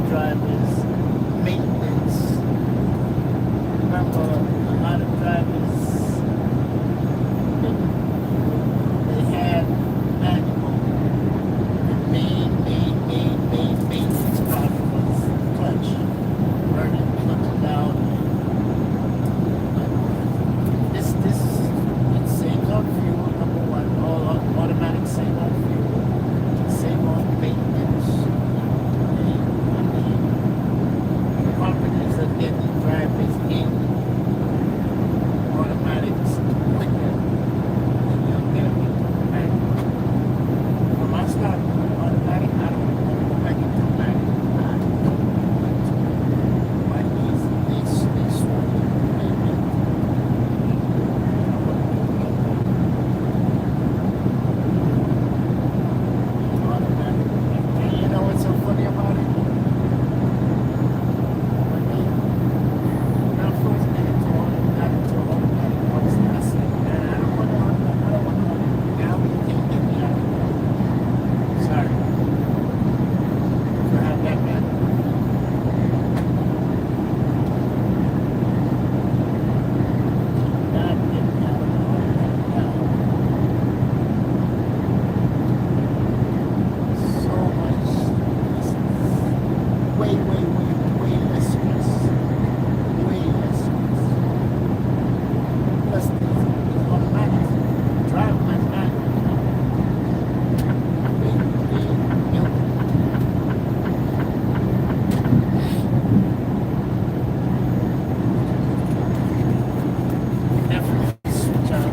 drivers, maintenance. Remember, a lot of drivers, they had manual. The main maintenance problem was clutch. Burning clutch down. It saves on fuel, number one. All automatic save on fuel, save on maintenance. The companies are getting drivers in automatics quicker than they'll get them into manual. From my start automatic, I don't want to go back into manual. I don't want to. My knees, they swollen. Automatic. And you know what's so funny about it? When I first got into automatic, I said, man, I don't want to. Now you can't get me out of here. Sorry. So have that man. God, get me out of the automatic now. So much. Way less stress. Way less stress. Plus, it's automatic. Drive like that. Definitely switch out.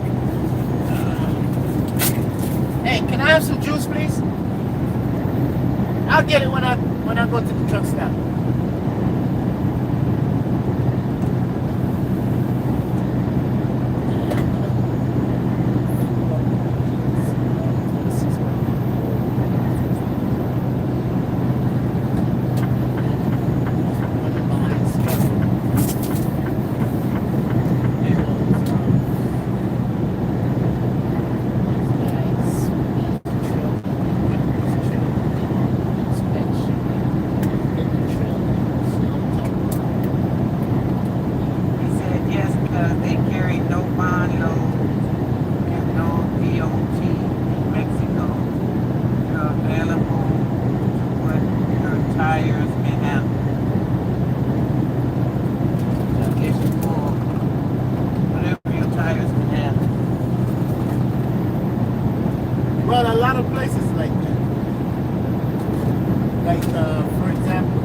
Hey, can I have some juice, please? I'll get it when I go to the truck stop. He said yes because they carry no bond load and no DOT in Mexico. You're available to what your tires can handle. I guess you pull whatever your tires can handle. Well, a lot of places like that. Like, for example,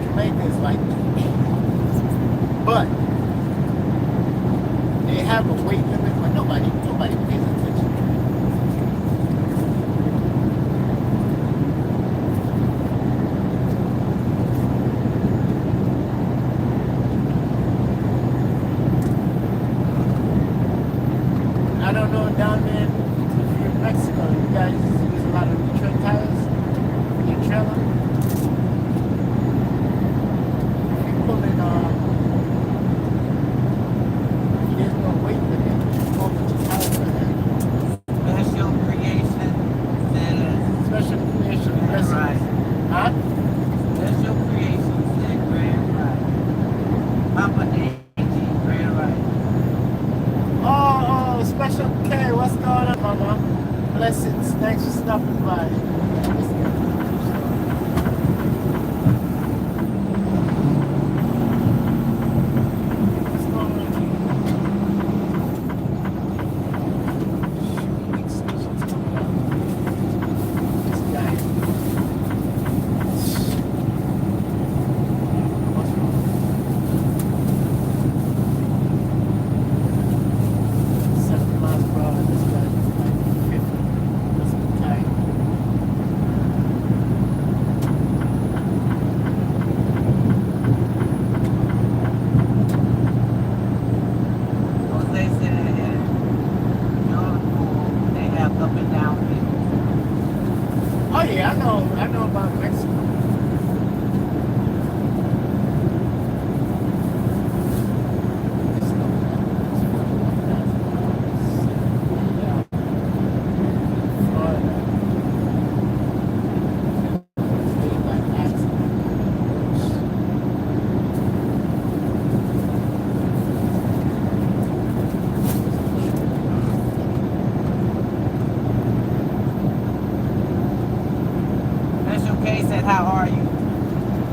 Jamaica is like that. But they have a weight limit, but nobody pays attention. I don't know down there if you're in Mexico, you guys use a lot of neutral tires in your trailer. If you pull in, there's no weight limit. You go with your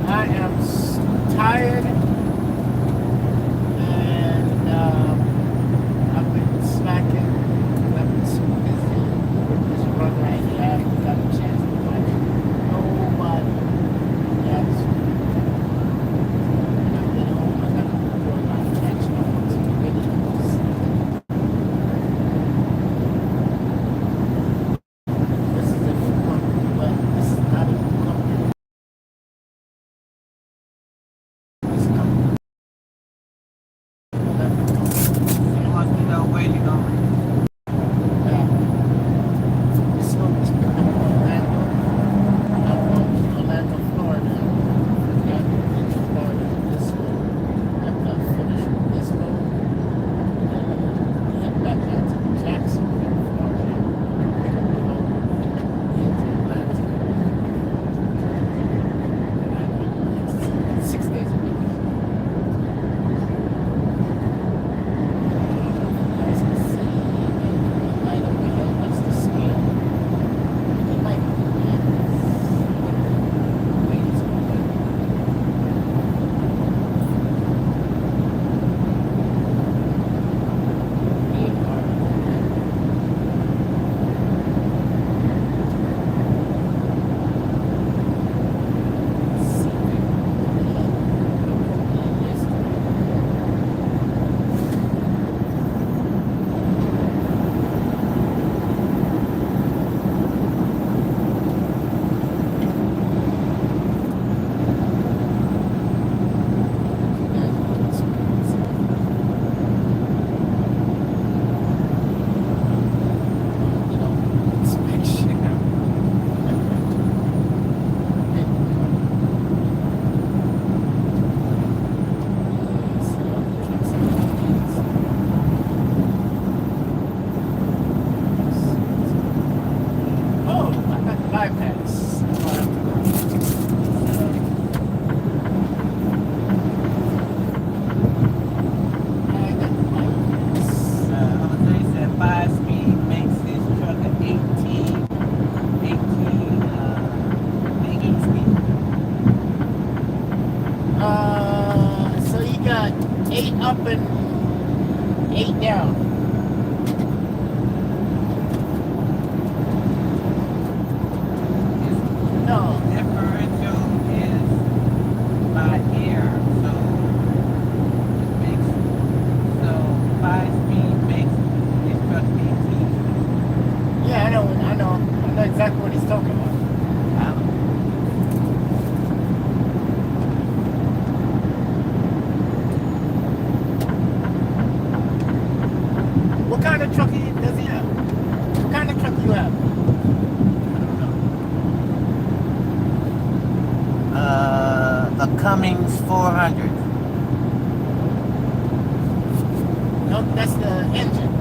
I am tired and I've been slacking. I've been so busy. Just run right here. I haven't got a chance to watch nobody. Yes. When I get home, I got to do a lot of action. I want some videos. This is a new company, but this is not a new company. This company. You want to know where you're going. This one is coming from Orlando. I'm going to Orlando, Florida. I'm in Florida. This one, after I finish with this one, head back out to Jacksonville, Florida. Into Atlanta. 6 days a week. As you can see, light up ahead, that's the scale. You might wait a minute. Oh, I got the bypass. I got the bypass. Jose said 5-speed makes his truck an 18 speed. So you got 8 up and 8 down. No. Differential is by air, so it makes 5-speed makes his truck 18. Yeah, I know exactly what he's talking about. What kind of truck does he have? What kind of truck do you have? A Cummins 400. No, that's the engine.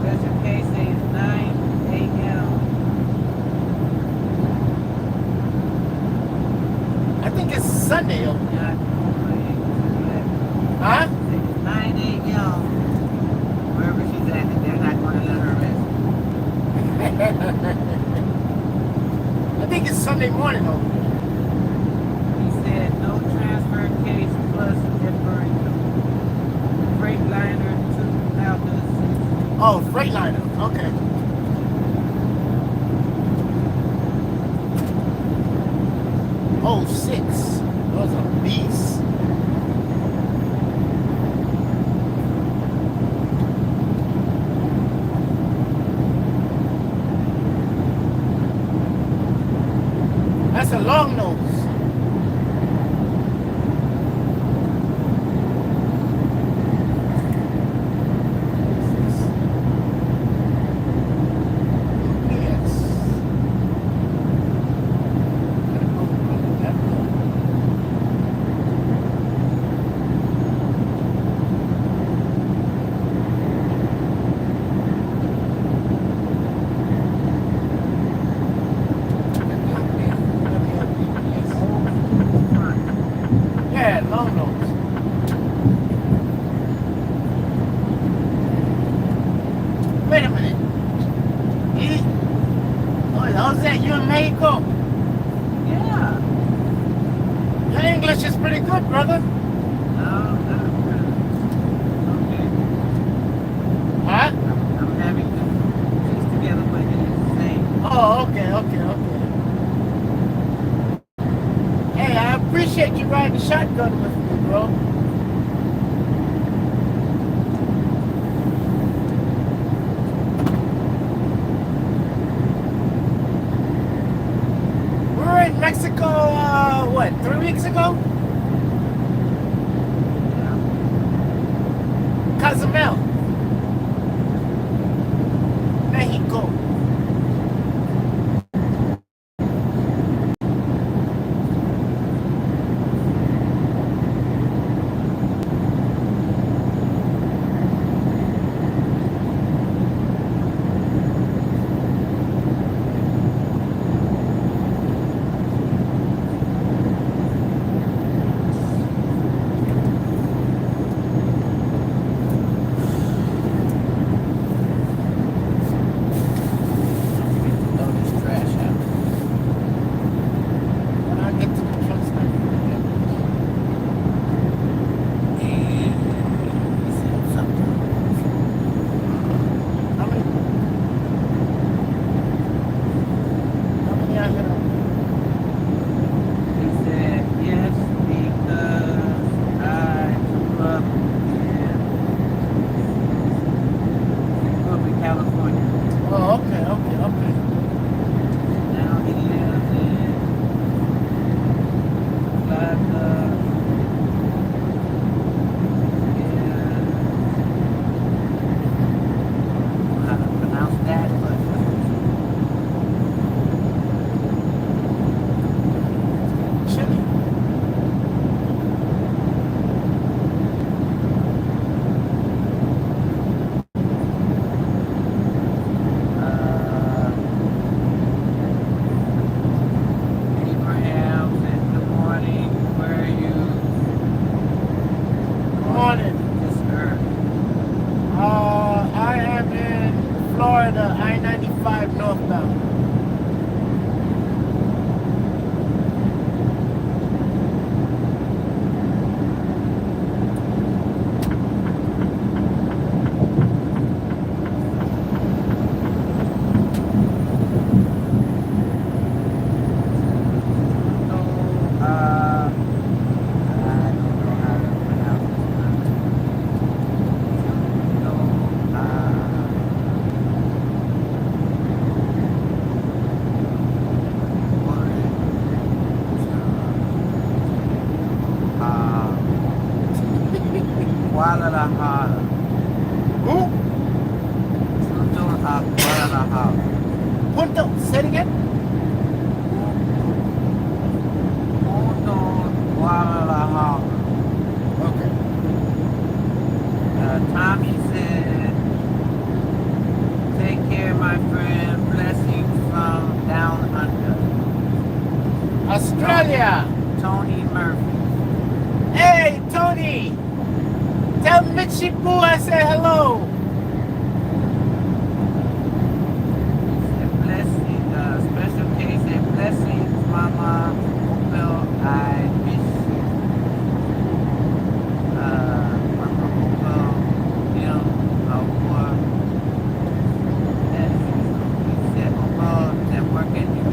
Special case says 9 a.m. I think it's Sunday. Huh? 9 a.m. Wherever she's at, they're not going to let her rest. I think it's Sunday morning though. He said no transfer case plus differential. Freightliner 2006. Oh, Freightliner. Okay. Oh, 6. Those are beasts. That's a long nose. Yes. How's that? You in Mexico? Yeah. Your English is pretty good, brother. No, not really. Okay. Huh? I'm having to piece together what you're saying. Oh, okay, okay, okay. Hey, I appreciate you riding shotgun with me, bro. We were in Mexico, what, 3 weeks ago? Yeah. Cozumel, Mexico. Throw this trash out. When I get to the truck stop. And he said something. How many out here? He said yes because I grew up in California. Oh, okay, okay, okay. Now he lives in Plaza. How to pronounce that, but Chili. Abraham said, good morning. Where are you Morning. this earth? I am in Florida, I-95 northbound. Guadalajara. Who? Guadalajara. Punto. Say it again. Guadalajara. Okay. Tommy said, take care, my friend. Blessings from down under. Australia. Tony Murphy. Hey, Tony. Tell Mitchie Boo I say hello. Said, blessing, special case and blessings, Mama. Well, I miss you. Mama, well, him, or he said, well, that work at you.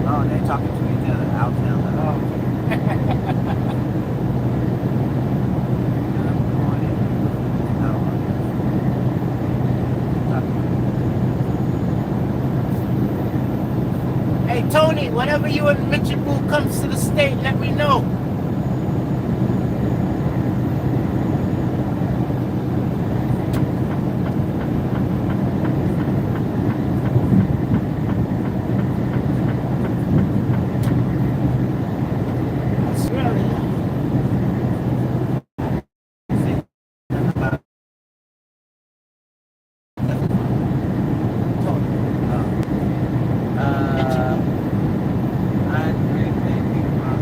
Oh, they're talking to each other. I'll tell them. Oh. Good morning. No. Hey, Tony, whenever you and Mitchie Boo comes to the state, let me know. Australia. Tony. I'm really thinking about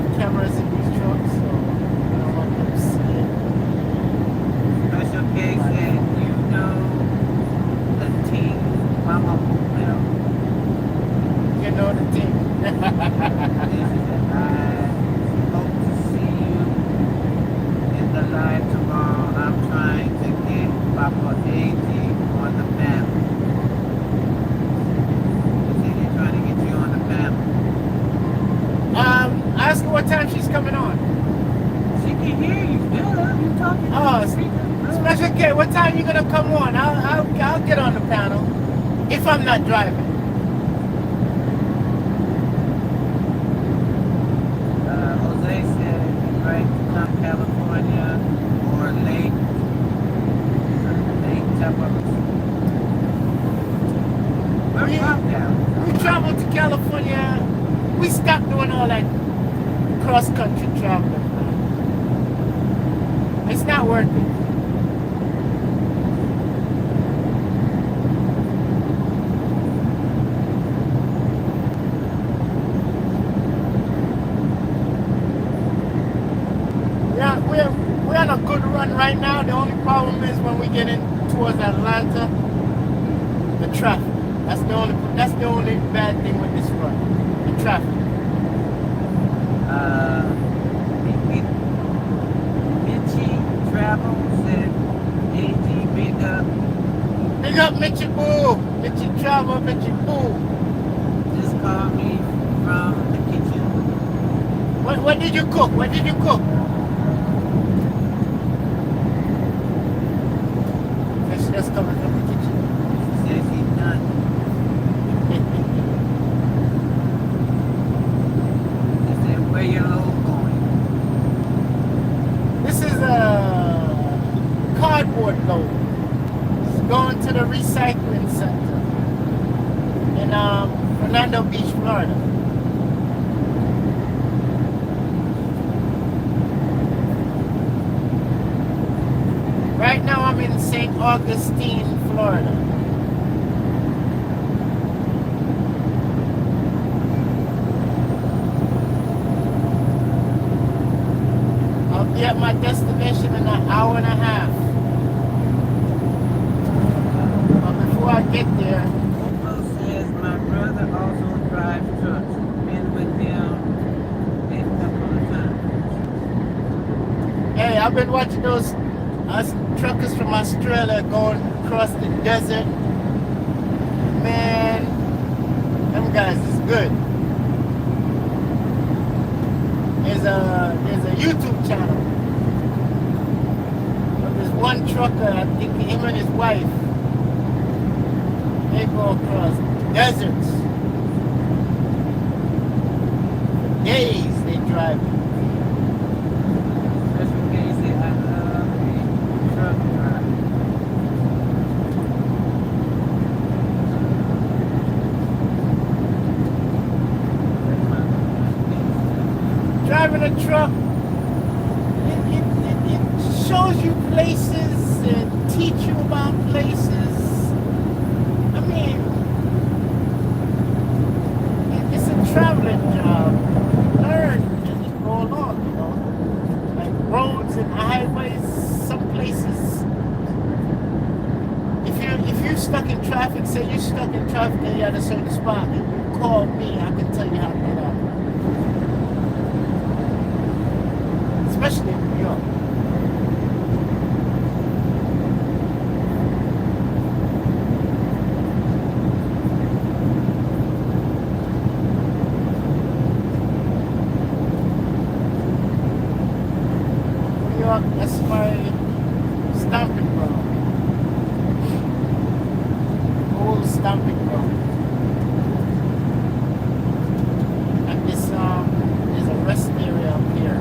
have cameras in these trucks, so I don't want them to see it. Special K said, you know the team Mama Mobile. You know the thing. I hope to see you in the live tomorrow. I'm trying to get Papa AG on the panel. He said he's trying to get you on the panel. Ask her what time she's coming on. She can hear you, Bill. You talking Oh, to the speaker. Special K, what time you gonna come on? I'll get on the panel if I'm not driving. Jose said he's right to come California or Lake Chapel. We're from California. We traveled to California. We stopped doing all that cross-country traveling. It's not worth it. Yeah, we're on a good run right now. The only problem is when we get in towards Atlanta, the traffic. That's the only bad thing with this run. The traffic. Mitchie Travel said, AG big up. Big up Mitchie Boo. Mitchie Travel, Mitchie Boo. Just called me from the kitchen. What did you cook? What did you cook? She's just coming from the kitchen. She says she's done. She said, where your load going? This is a cardboard load. It's going to the recycling center in Fernando Beach, Florida. Right now I'm in St. Augustine, Florida. I'll be at my destination in an hour and a half. But before I get there, Opal says, my brother also drives trucks. Been with him a couple of times. hey, I've been watching those us truckers from Australia going across the desert. Man, them guys is good. There's a YouTube channel. But there's one trucker, I think him and his wife, they go across deserts. For days they drive. Special K said, I love a truck driver. Driving a truck, it shows you places and teach you about places. I mean, it's a traveling job. Learn as you go along, you know. Like roads and highways, some places. If you're stuck in traffic, say you're stuck in traffic and you're at a certain spot, and you call me, I can tell you how to get out. Especially in New York. New York, that's my stomping ground. Old stomping ground. And this there's a rest area up here.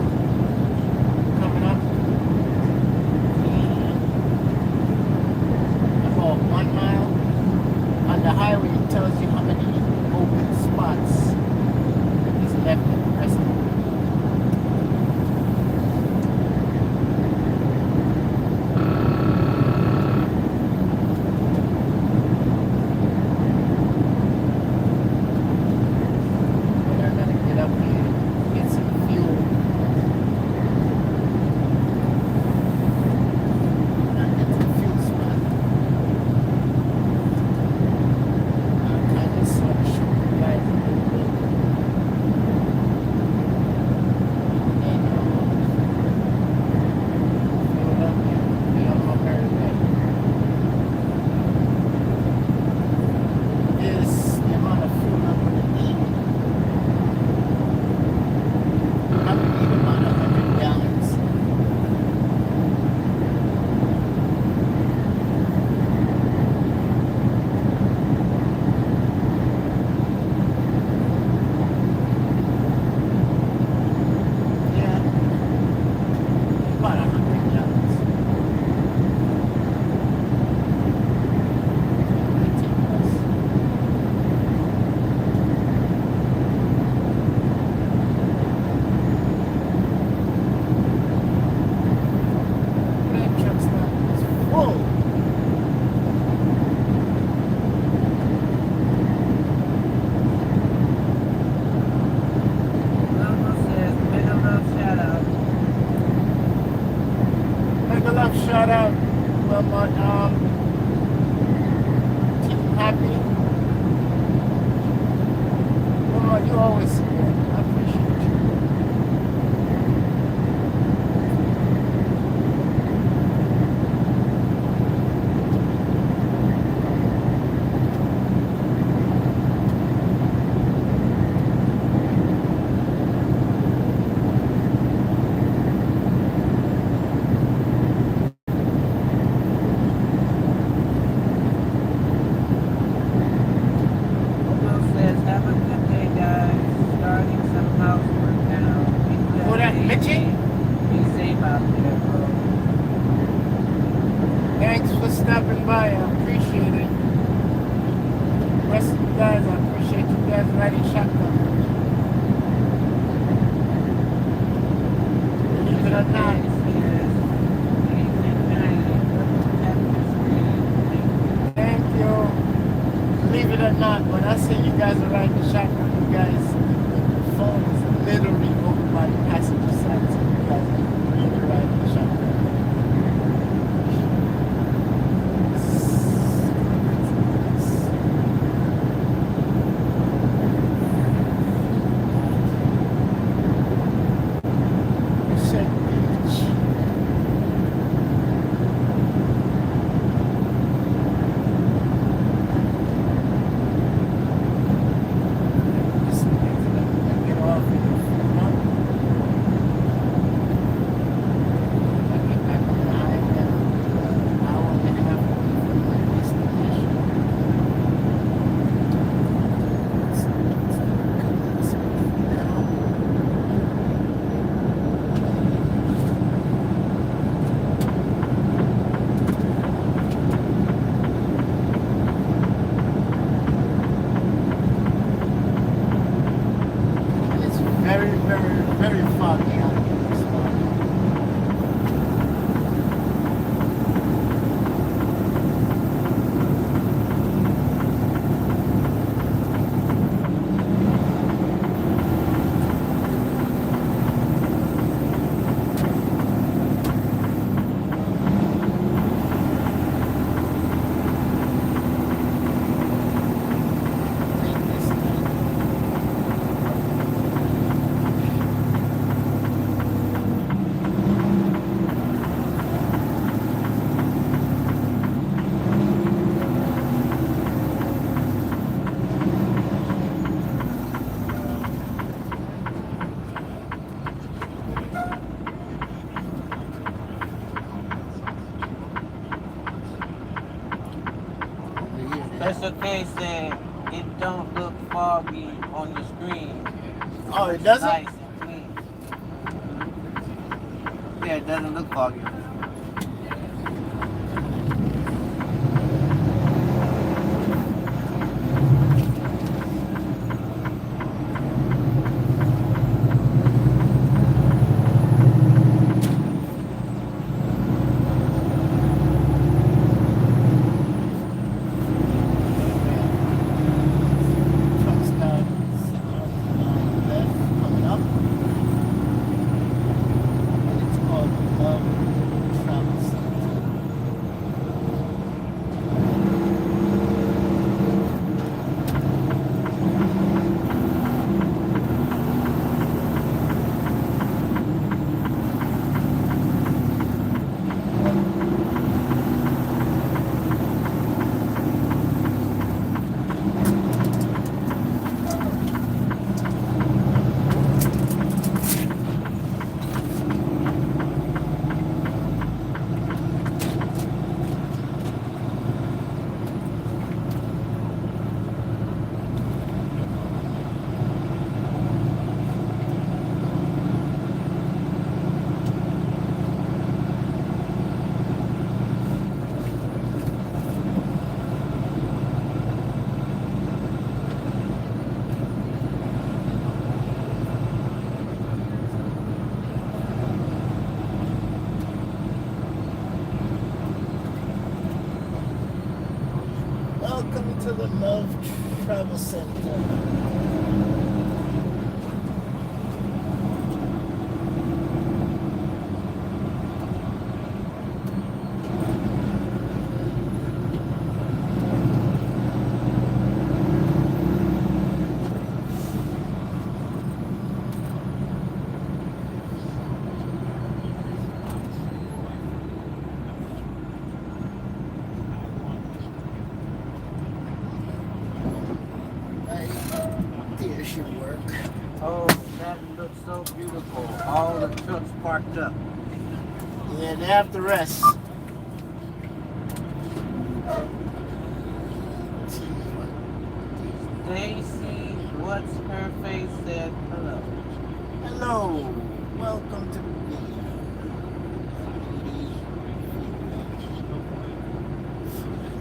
always here. I appreciate you. Will says, have a good day, guys. Starting some housework now. Who that, Mitchie? Be safe out there, bro. Thanks for stopping by. I appreciate it. The rest of you guys, I appreciate you guys riding shotgun. Believe it or not. Thank you. Believe it or not, when I say you guys are riding shotgun, you guys, the phone is literally over by the passenger side, so you guys are really riding shotgun. Said beach. Just get off and I get back on the highway an hour and a half away from my destination. And it's very, very, very foggy out here this morning. Late this night. Over here, That's okay, said it don't look foggy on the screen. oh, it doesn't? Nice and clean. Yeah, it doesn't look foggy. Trucks down on the left coming up. And it's called Travel Center. Welcome to the Love Travel Center. should work. Oh, that looks so beautiful. All the trucks parked up. Yeah, they have to rest. Stacy, what's her face said hello. Hello, welcome to the video.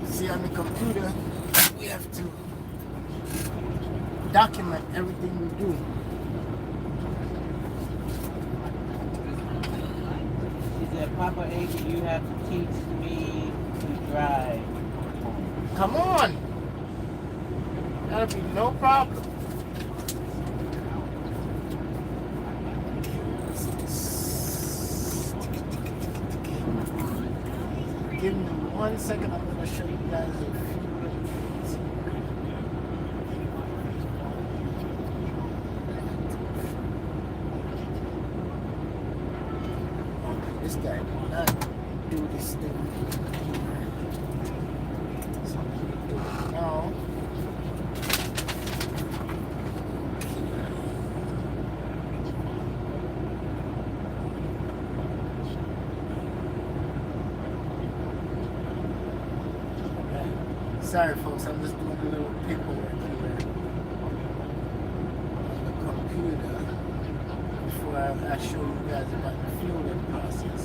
See, on the computer, we have to document everything we do. She said, Papa Ady, you have to teach me to drive. Come on! That'll be no problem. Give me 1 second, I'm going to show you guys a few things. This guy did not do this thing. So I'm going to do it now. Sorry folks, I'm just doing a little paperwork here on the computer before I show you guys about the fueling process.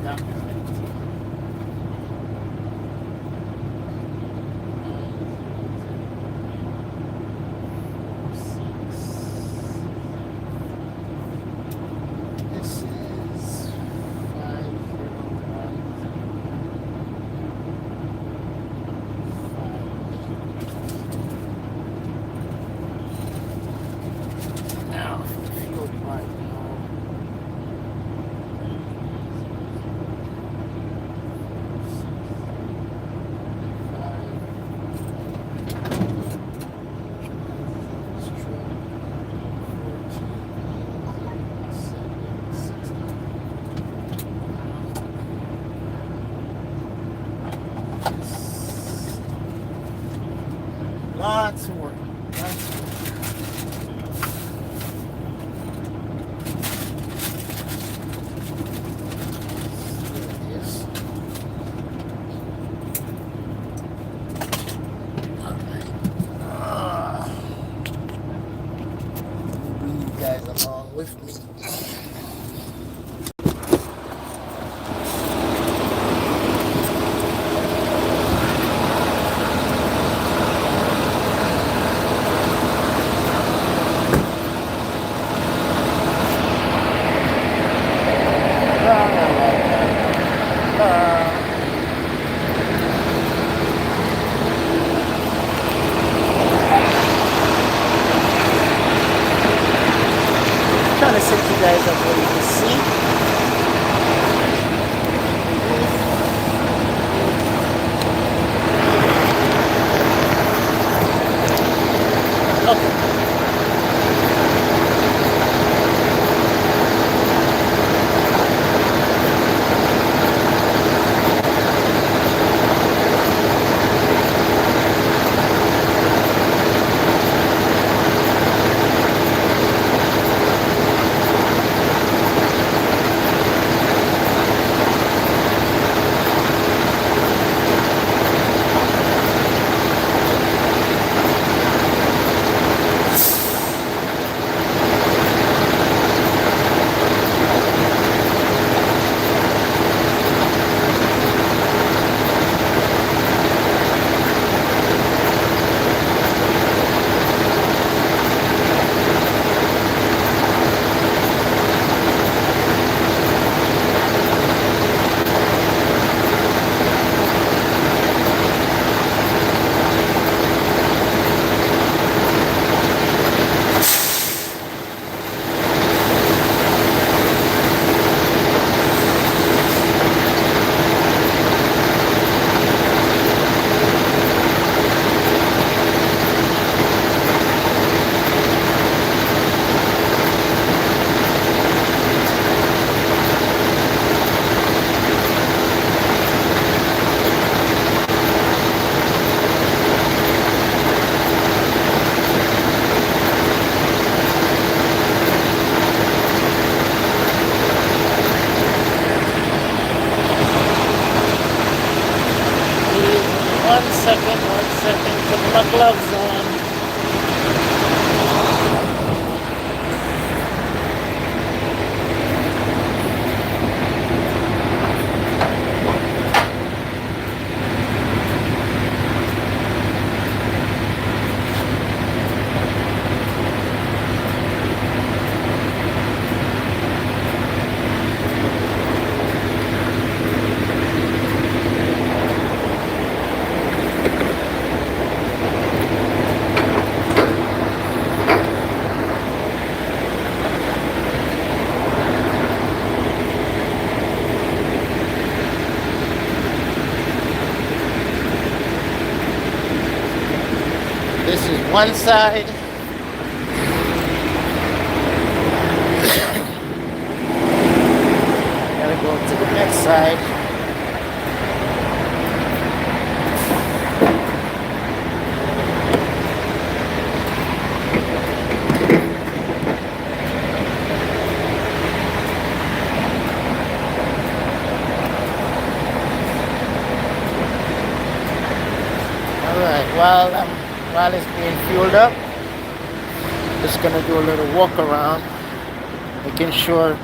Drop this. Trying to set you guys up where you can see. Okay. One second, put my gloves on. This is one side. Gotta go to the next side. Alright, while it's being fueled up, just gonna do a little walk around, making sure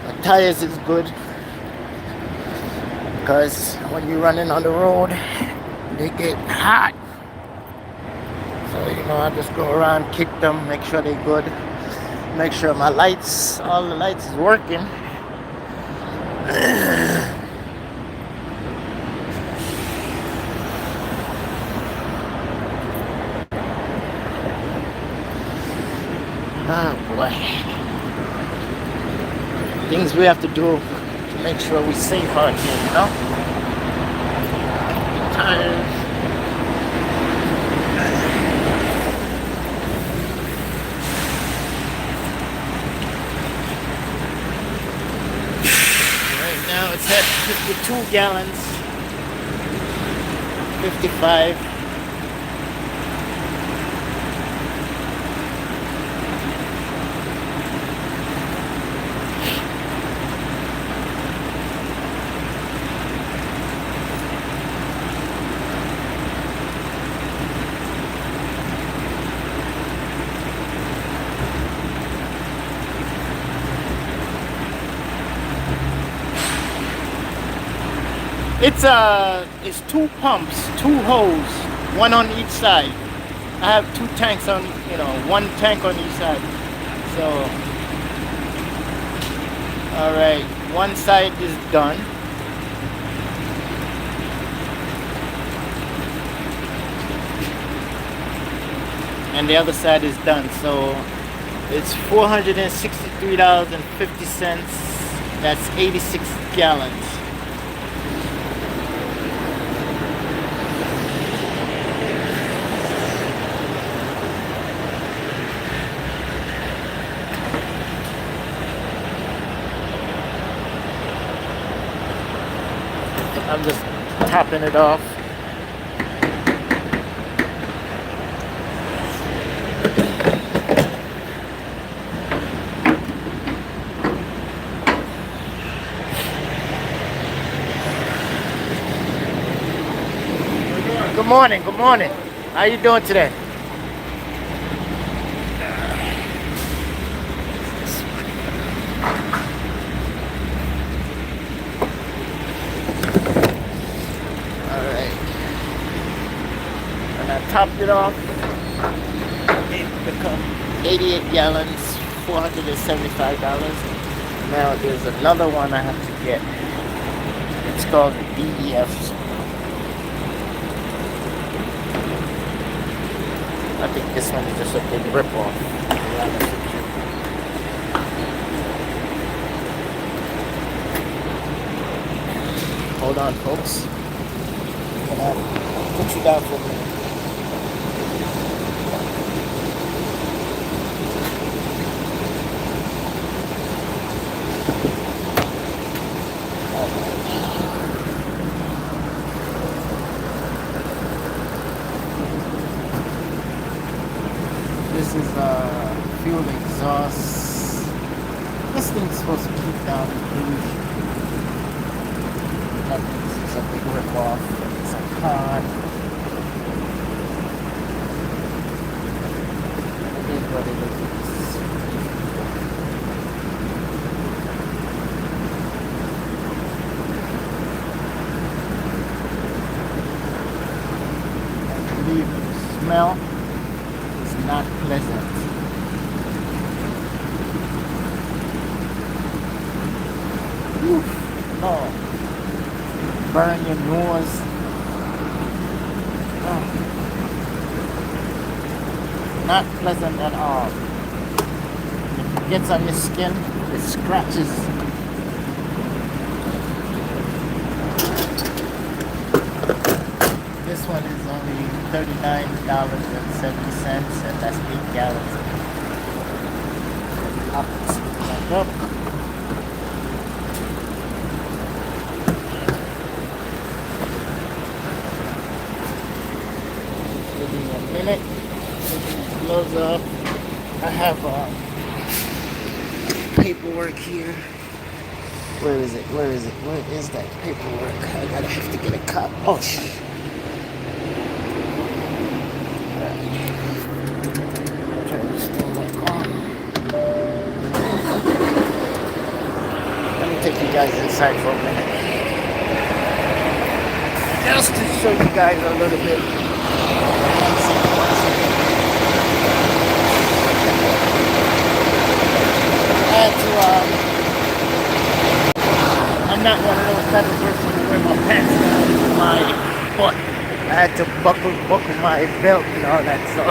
the tires is good, because when you're running on the road they get hot. So I just go around, kick them, make sure they're good, make sure my lights, all the lights is working. Oh boy. Things we have to do to make sure we're safe out here, Tires. Right now it's at 52 gallons. 55. It's two pumps, two hose, one on each side. I have two tanks on, one tank on each side. So, all right. One side is done. And the other side is done. So it's $463.50. That's 86 gallons. I'm just topping it off. Good morning, good morning. How you doing today? Alright. And I topped it off. It become 88 gallons, $475. Now there's another one I have to get. It's called the DEF. I think this one is just a big rip-off. Hold on, folks. I'm gonna put you down for a minute. This is fuel exhaust. This thing's supposed to keep down the pollution. This is a big rip-off. It's a con. It is what it is. I believe the smell is not pleasant. Oof. Oh. Burn your nose. Oh. Not pleasant at all. If it gets on your skin, it scratches. This one is only $39.70, and that's 8 gallons. Up, back up. Give me a minute. Taking these gloves off. I have paperwork here. Where is it? Where is it? Where is that paperwork? I gotta have to get a cop. Oh shit. Turn this thing back on. Let me take you guys inside for a minute. Just to show you guys a little bit. I'm not one of those type of person who wear my pants down to my butt. I had to buckle my belt and all that, so.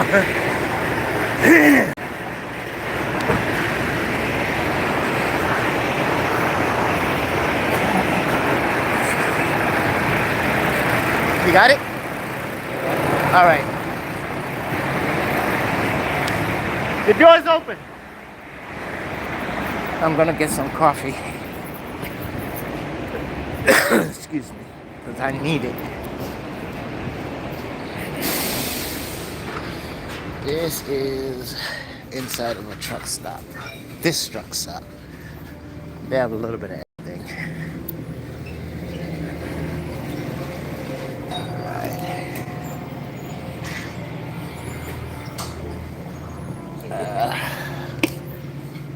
You got it? All right. The door's open. I'm gonna get some coffee. Excuse me, because I need it. This is inside of a truck stop. This truck stop. They have a little bit of everything.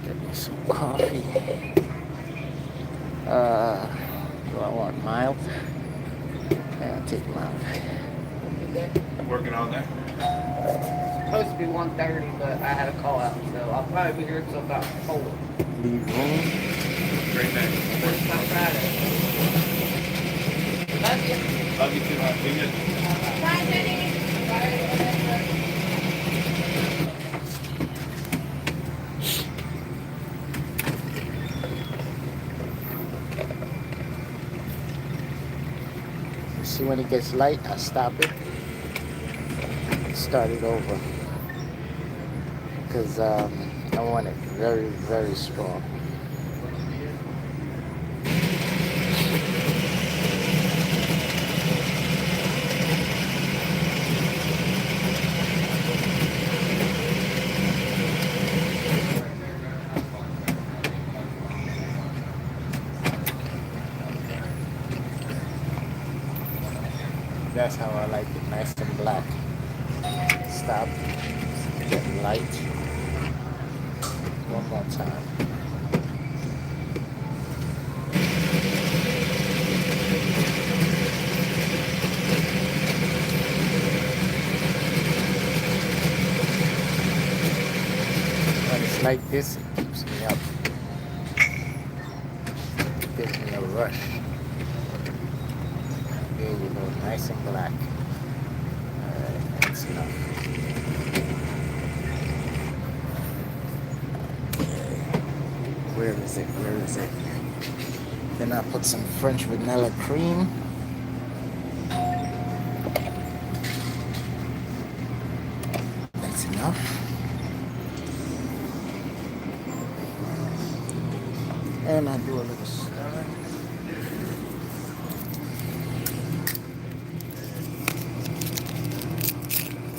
Get me some coffee. Do I want mild? Yeah, I'll take mild. Working on that. Supposed to be 1:30, but I had a call out, so I'll probably be here until about 4. Leave room. great day. Work It's not tomorrow. Friday. Love you. Love you too, hon. Be good. Bye, Jenny. See, when it gets light, I stop it, start it over, because I want it very, very strong. That's how I like it, nice and black. Stop, get light. One more time. When it's like this, it keeps me up. It gives me a rush. There you go, nice and black. Alright, that's enough. Where is it? Where is it? Then I put some French vanilla cream. That's enough. And I do a little stir.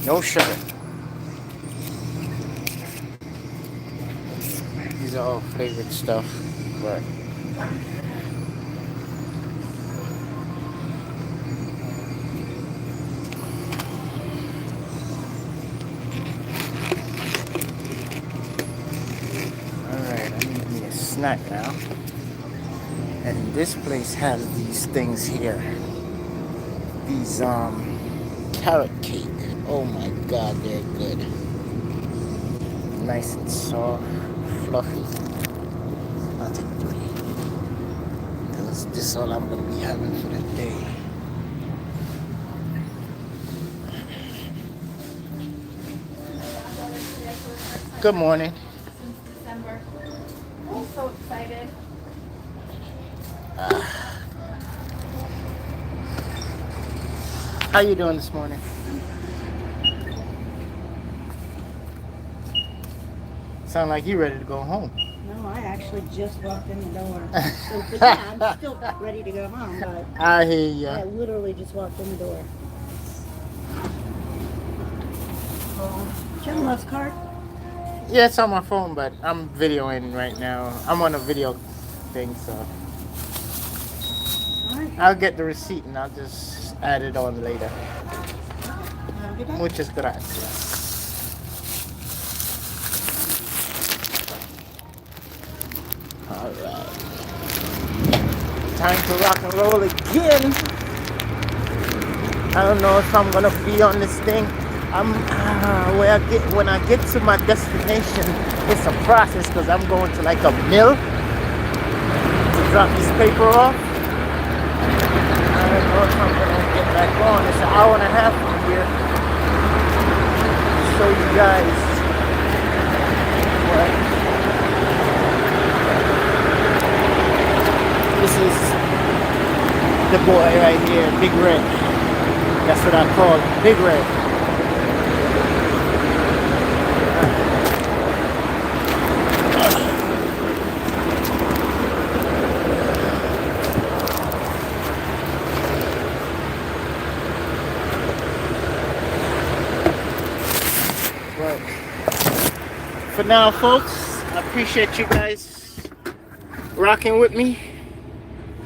No sugar. These are all flavored stuff, but alright, I need me a snack now. And this place has these things here. These carrot cake. Oh my god, they're good. Nice and soft, fluffy. I'll take 3. Because this is all I'm going to be having for the day. Good morning. Since December. I'm so excited. How you doing this morning? Sound like you ready to go home. No, I actually just walked in the door. So, but yeah, I'm still ready to go home, but I hear I ya. literally just walked in the door. Jim loves card. Yeah, it's on my phone, but I'm videoing right now. I'm on a video thing, so All right. I'll get the receipt and I'll just add it on later. Have a good day. Muchas gracias. Alright. Time to rock and roll again. I don't know if I'm gonna be on this thing. When I get to my destination, it's a process because I'm going to like a mill to drop this paper off. I don't know if I'm gonna get back on. It's an hour and a half from here. Show you guys what this is. The boy right here, Big Red. That's what I call him, Big Red. But for now, folks, I appreciate you guys rocking with me,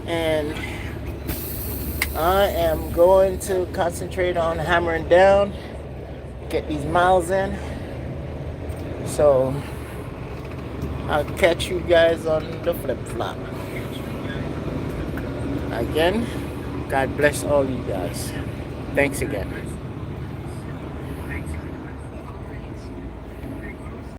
and I am going to concentrate on hammering down, get these miles in. So I'll catch you guys on the flip flop. Again, God bless all you guys. Thanks again.